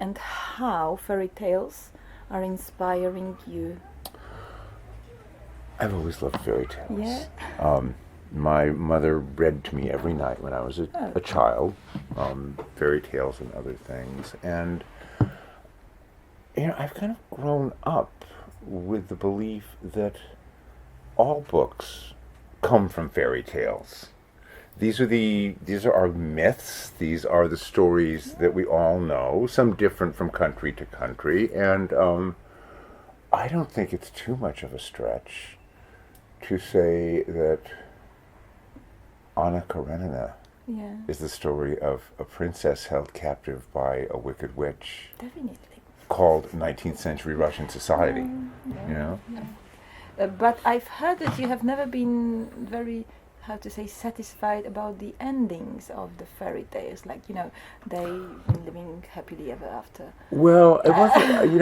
and how fairy tales are inspiring you? I've always loved fairy tales. Yeah. My mother read to me every night when I was a child, fairy tales and other things. And, I've kind of grown up with the belief that all books come from fairy tales. These are our myths. These are the stories that we all know, some different from country to country. And I don't think it's too much of a stretch to say that Anna Karenina is the story of a princess held captive by a wicked witch. Definitely. Called 19th century Russian society, But I've heard that you have never been very, satisfied about the endings of the fairy tales. Like, they living happily ever after. Well, it wasn't,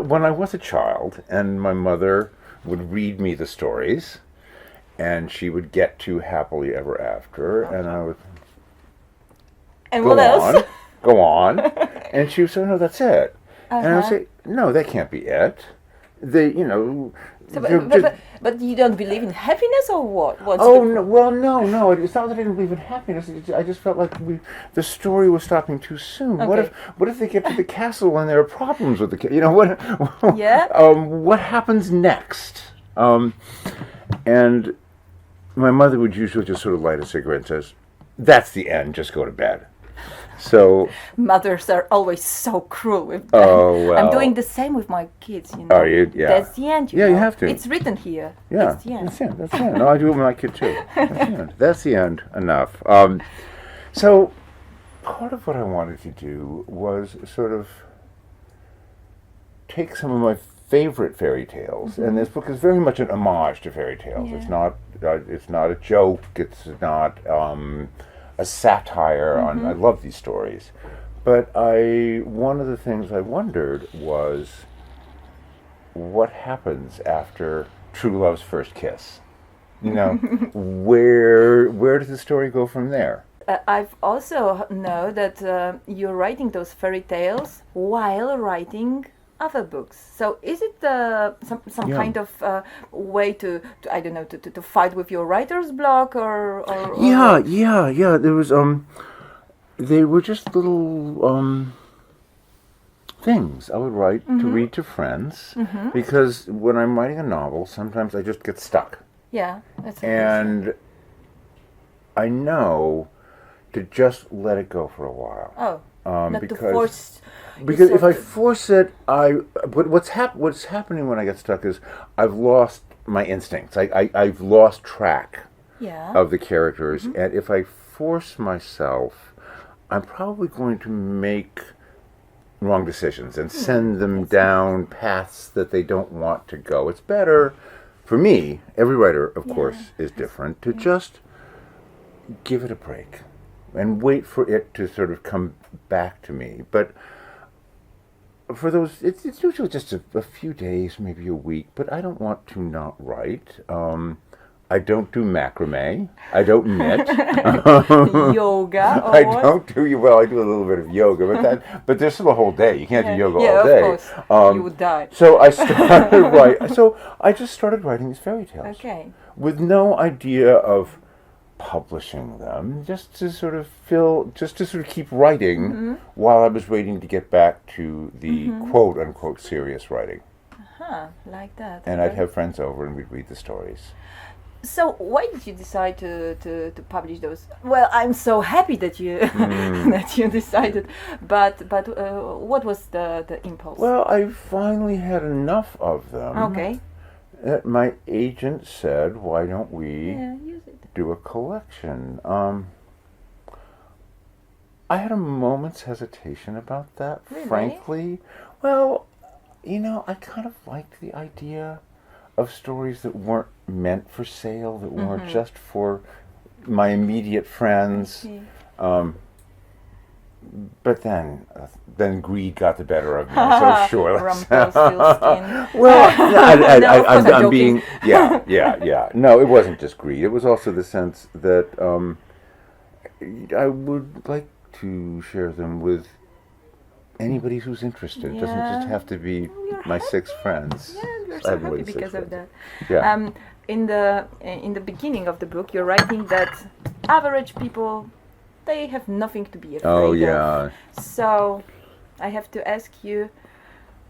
when I was a child and my mother would read me the stories and she would get to happily ever after and I would... And what else? Go on. And she would say, no, that's it. And I would say, no, that can't be it. But you don't believe in happiness or what? No. It's not that I didn't believe in happiness. I just felt like the story was stopping too soon. Okay. What if they get to the castle and there are problems with the what? What happens next? And my mother would usually just sort of light a cigarette and says, "That's the end. Just go to bed." So mothers are always so cruel with them. Oh, well. I'm doing the same with my kids. Are you? Yeah. That's the end. You have to. It's written here. Yeah. That's the end. That's the end. No, I do it with my kid too. That's the end. Enough. So part of what I wanted to do was sort of take some of my favorite fairy tales, and this book is very much an homage to fairy tales. Yeah. It's not a joke. It's not a satire on. I love these stories, but one of the things I wondered was what happens after true love's first kiss. Where does the story go from there? I've also know that you're writing those fairy tales while writing other books. So is it some kind of way to I don't know to fight with your writer's block or Yeah. There was they were just little things I would write to read to friends because when I'm writing a novel, sometimes I just get stuck. Yeah, that's and I know to just let it go for a while. Oh, not to force. Because if I force it, but what's happening when I get stuck is I've lost my instincts. I've lost track of the characters, and if I force myself, I'm probably going to make wrong decisions and send them down paths that they don't want to go. It's better for me. Every writer, of course, is different. To just give it a break and wait for it to sort of come back to me, but. For those, it's usually just a few days, maybe a week, but I don't want to not write. I don't do macrame. I don't knit. Yoga. Or I don't do well. I do a little bit of yoga, but there's still a whole day. You can't do yoga all day. Yeah, of course. You would die. So I started So I just started writing these fairy tales. Okay. With no idea of publishing them, just to sort of keep writing while I was waiting to get back to the quote unquote serious writing. Like that. And I'd have friends over and we'd read the stories. So why did you decide to publish those? Well, I'm so happy that you that you decided, but what was the impulse? Well, I finally had enough of them. Okay. My agent said, "Why don't we use it. do a collection?" I had a moment's hesitation about that, Really? frankly. Well, I kind of liked the idea of stories that weren't meant for sale, that weren't just for my immediate friends. But then greed got the better of me. So sure. Well, I'm being yeah. No, it wasn't just greed. It was also the sense that I would like to share them with anybody who's interested. It doesn't just have to be my 6 friends. Yeah, we're so happy because of that. Yeah. In the beginning of the book, you're writing that average people, they have nothing to be afraid of. So I have to ask you,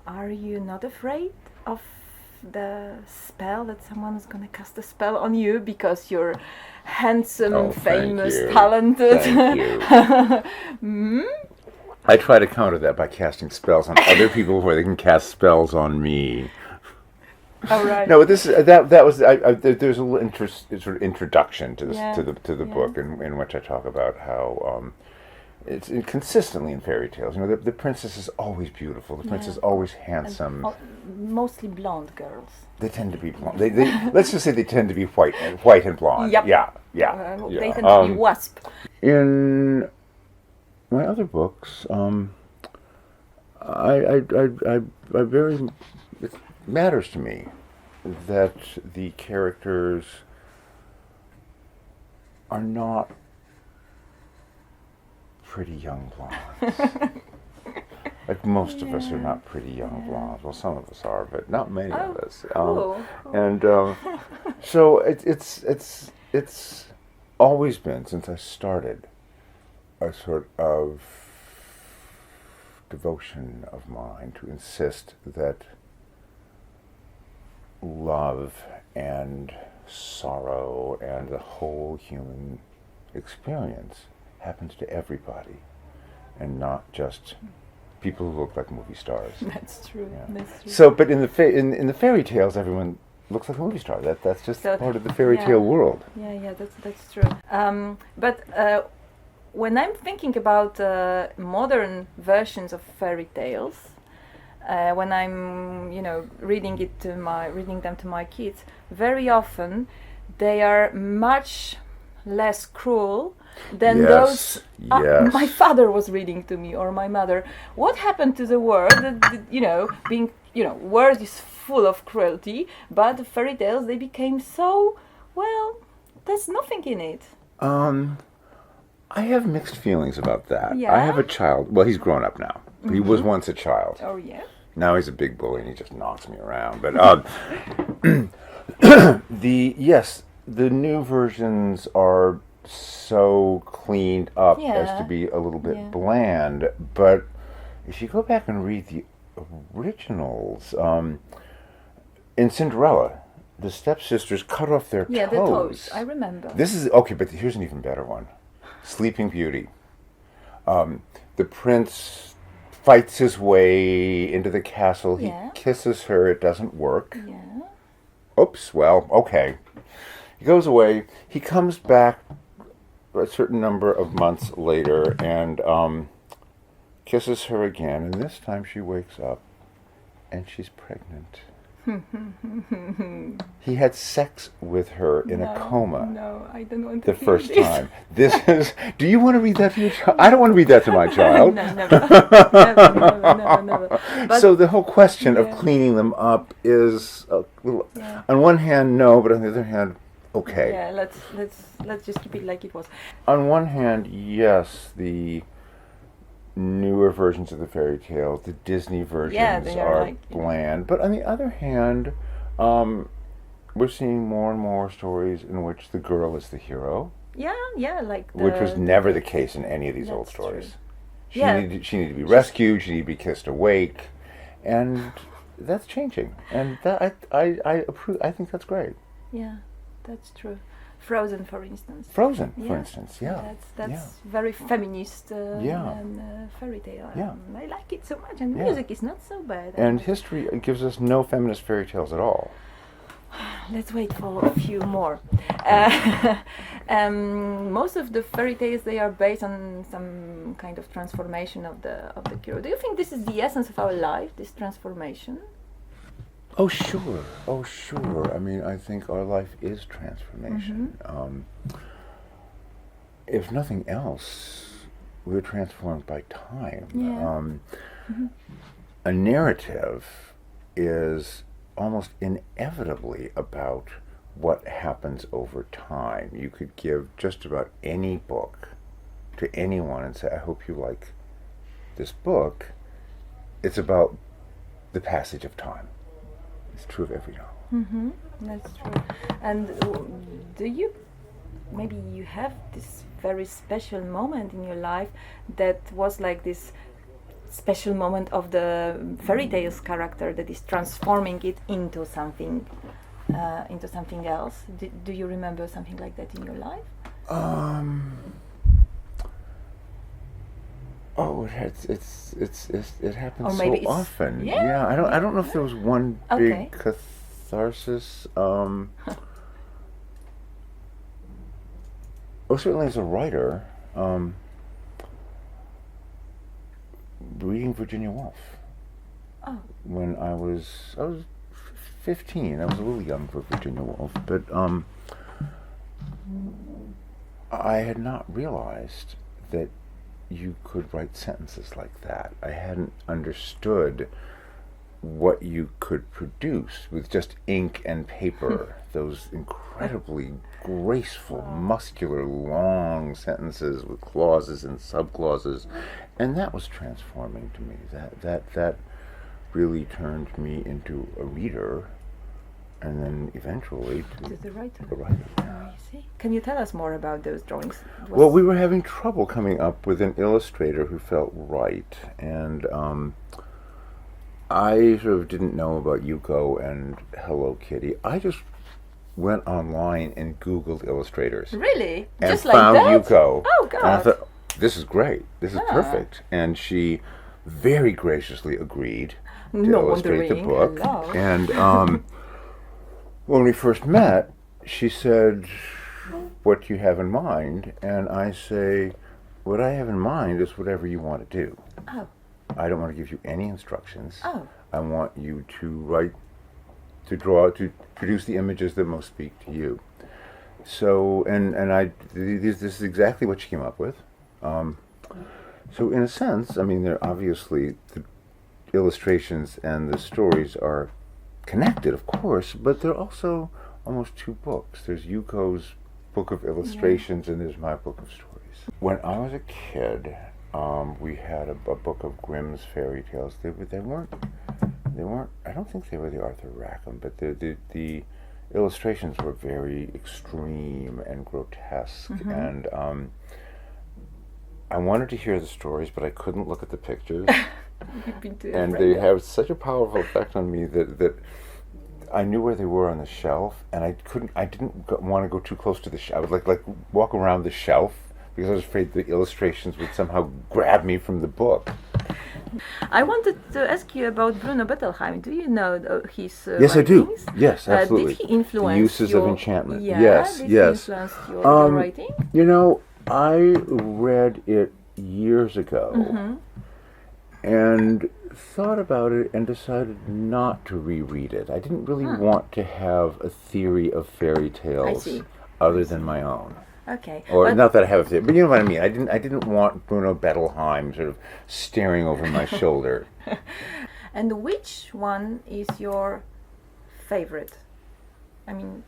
are you not afraid of the spell that someone's going to cast a spell on you because you're handsome, famous, talented? Thank you. I try to counter that by casting spells on other people before they can cast spells on me. Oh, right. No, this that was there's a little sort of introduction to this to the book in which I talk about how it's consistently in fairy tales. You know, the princess is always beautiful. The prince is always handsome. And mostly blonde girls. They tend to be blonde. They let's just say they tend to be white and blonde. Yep. Yeah. They tend to be wasp. In my other books, I very it matters to me that the characters are not pretty young blondes. Like most of us are not pretty young blondes. Well, some of us are, but not many of us. Cool. And so it's always been, since I started, a sort of devotion of mine to insist that love and sorrow and the whole human experience happens to everybody, and not just people who look like movie stars. That's true. Yeah. That's true. So, but in the fairy tales, everyone looks like a movie star. That's just part of the fairy tale world. Yeah, that's true. But when I'm thinking about modern versions of fairy tales, when I'm reading them to my kids, very often they are much less cruel than those my father was reading to me, or my mother. What happened to the world that, world is full of cruelty, but the fairy tales, they became so, there's nothing in it. I have mixed feelings about that. Yeah? I have a child. Well, he's grown up now. Mm-hmm. He was once a child. Oh, yeah? Now he's a big bully and he just knocks me around. But the new versions are so cleaned up as to be a little bit bland. But if you go back and read the originals, in Cinderella, the stepsisters cut off their toes. Yeah, the toes. I remember. This is okay, but here's an even better one. Sleeping Beauty. The prince fights his way into the castle. He kisses her. It doesn't work. Yeah. Oops. Well, okay. He goes away. He comes back a certain number of months later and kisses her again. And this time she wakes up and she's pregnant. He had sex with her in a coma. No, I don't want to. The first time. This is. Do you want to read that to your child? I don't want to read that to my child. No, never. But so the whole question of cleaning them up is, on one hand, no, but on the other hand, okay. Yeah, let's just keep it like it was. On one hand, yes, the newer versions of the fairy tales, the Disney versions are bland. But on the other hand, we're seeing more and more stories in which the girl is the hero. Yeah, like which was never the case in any of these old stories. True. She needed to be rescued. She needed to be kissed awake, and that's changing. And that I approve. I think that's great. Yeah, that's true. Frozen, for instance. For instance, That's very feminist and fairy tale. Yeah. I like it so much, and music is not so bad. And history gives us no feminist fairy tales at all. Let's wait for a few more. Most of the fairy tales, they are based on some kind of transformation of the hero. Do you think this is the essence of our life, this transformation? Oh, sure. I mean, I think our life is transformation. If nothing else, we're transformed by time. Yeah. A narrative is almost inevitably about what happens over time. You could give just about any book to anyone and say, I hope you like this book. it's about the passage of time. It's true of every novel. Mm-hmm. That's true. And do you, maybe you have this very special moment in your life that was like this special moment of the fairy tales character that is transforming it into something else? Do you remember something like that in your life? Oh, it happens Or maybe so often. Yeah. I don't know if there was one Okay. big catharsis. Certainly as a writer, reading Virginia Woolf. Oh. When I was 15. I was a little young for Virginia Woolf, but I had not realized that you could write sentences like that. I hadn't understood what you could produce with just ink and paper. Those incredibly graceful, muscular, long sentences with clauses and subclauses, and that was transforming to me. That really turned me into a reader, and then eventually to the writer. A writer. Oh, I see. Can you tell us more about those drawings? Well, we were having trouble coming up with an illustrator who felt right, and I sort of didn't know about Yuko and Hello Kitty. I just went online and Googled illustrators. Really? And Just found like that? Yuko. Oh, God. And I thought, this is great. This is perfect. And she very graciously agreed to illustrate the book. Hello. And when we first met, she said, "What do you have in mind?" And I say, "What I have in mind is whatever you want to do. Oh. I don't want to give you any instructions. Oh. I want you to write, to draw, to produce the images that most speak to you." So, this is exactly what she came up with. So in a sense, I mean, they're obviously, the illustrations and the stories are connected, of course, but they're also almost two books. There's Yuko's book of illustrations, and there's my book of stories. When I was a kid, we had a book of Grimm's fairy tales. They weren't. I don't think they were the Arthur Rackham, but the illustrations were very extreme and grotesque, and I wanted to hear the stories, but I couldn't look at the pictures. And they have such a powerful effect on me that I knew where they were on the shelf, and I didn't want to go too close to the shelf. I would like walk around the shelf because I was afraid the illustrations would somehow grab me from the book. I wanted to ask you about Bruno Bettelheim. Do you know his Yes, I do. writings? Yes, absolutely. Did he influence the uses your, of enchantment? Yeah, yes, did yes. he influence your writing? You know, I read it years ago and thought about it and decided not to reread it. I didn't really want to have a theory of fairy tales other than my own. Okay. Or not that I have a theory, but you know what I mean. I didn't want Bruno Bettelheim sort of staring over my shoulder. And which one is your favorite? I mean,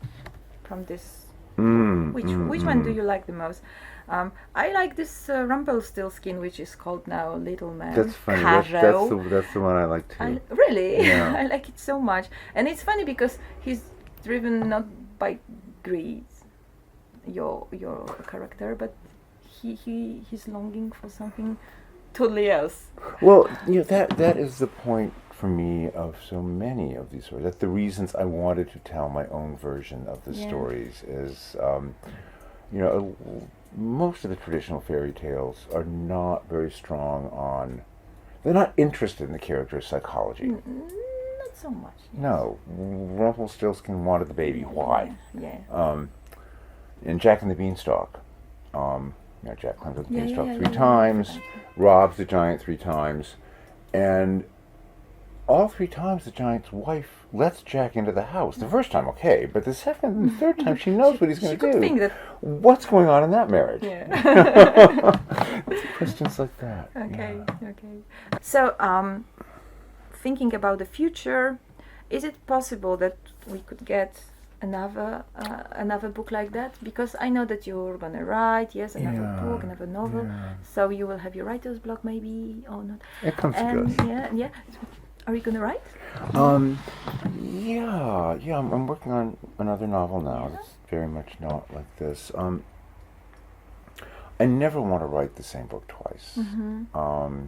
from this, which one do you like the most? I like this Rumpelstiltskin, which is called now Little Man. That's funny. That's the one I like too. Really? Yeah. I like it so much. And it's funny because he's driven not by greed, your character, but he's longing for something totally else. Well, you know, that is the point for me of so many of these stories. That's the reasons I wanted to tell my own version of the stories is, you know, most of the traditional fairy tales are not very strong on, they're not interested in the character's psychology. Not so much. Yes. No. Rumpelstiltskin wanted the baby. Why? Yeah. In Jack and the Beanstalk, Jack climbs up the beanstalk three times, robs the giant 3 times, and all 3 times the giant's wife lets Jack into the house. The first time, okay, but the second and third time she knows what he's going to do. Think that. What's going on in that marriage? Yeah. Questions like that. Okay. So, thinking about the future, is it possible that we could get another book like that? Because I know that you're gonna write, yes, another book, another novel. Yeah. So you will have your writer's block, maybe, or not? It comes and goes. Yeah. Are you gonna write? Yeah. I'm working on another novel now. Yeah. It's very much not like this. I never want to write the same book twice. Mm-hmm.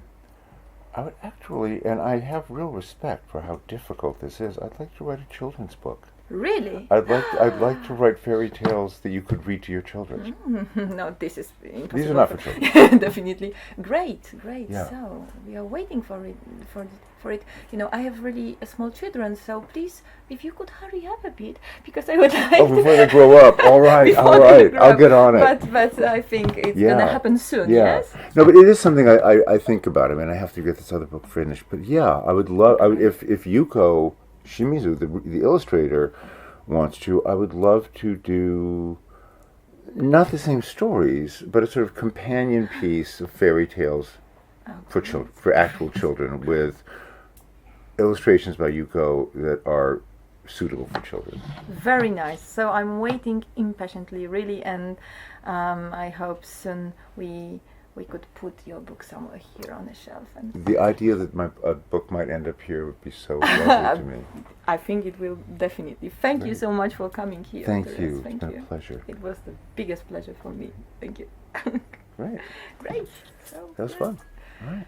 I would actually, and I have real respect for how difficult this is. I'd like to write a children's book. Really? I'd like to write fairy tales that you could read to your children. No, this is impossible. These are not for children. Definitely. Great. Yeah. So we are waiting for it. You know, I have really small children, so please, if you could hurry up a bit, because I would like. Oh, before they grow up. All right. I'll get on it. But I think it's gonna happen soon. Yeah. Yes. No, but it is something I think about. I mean, I have to get this other book finished. But yeah, I would love. If Yuko Shimizu, the illustrator, wants to, I would love to do not the same stories, but a sort of companion piece of fairy tales for actual children, with illustrations by Yuko that are suitable for children. Very nice. So I'm waiting impatiently, really, and I hope soon we could put your book somewhere here on the shelf. And the idea that my book might end up here would be so lovely to me. I think it will definitely. Thank you so much for coming here. Thank you. It's been a pleasure. It was the biggest pleasure for me. Thank you. Great. Great. So that was fun. All right.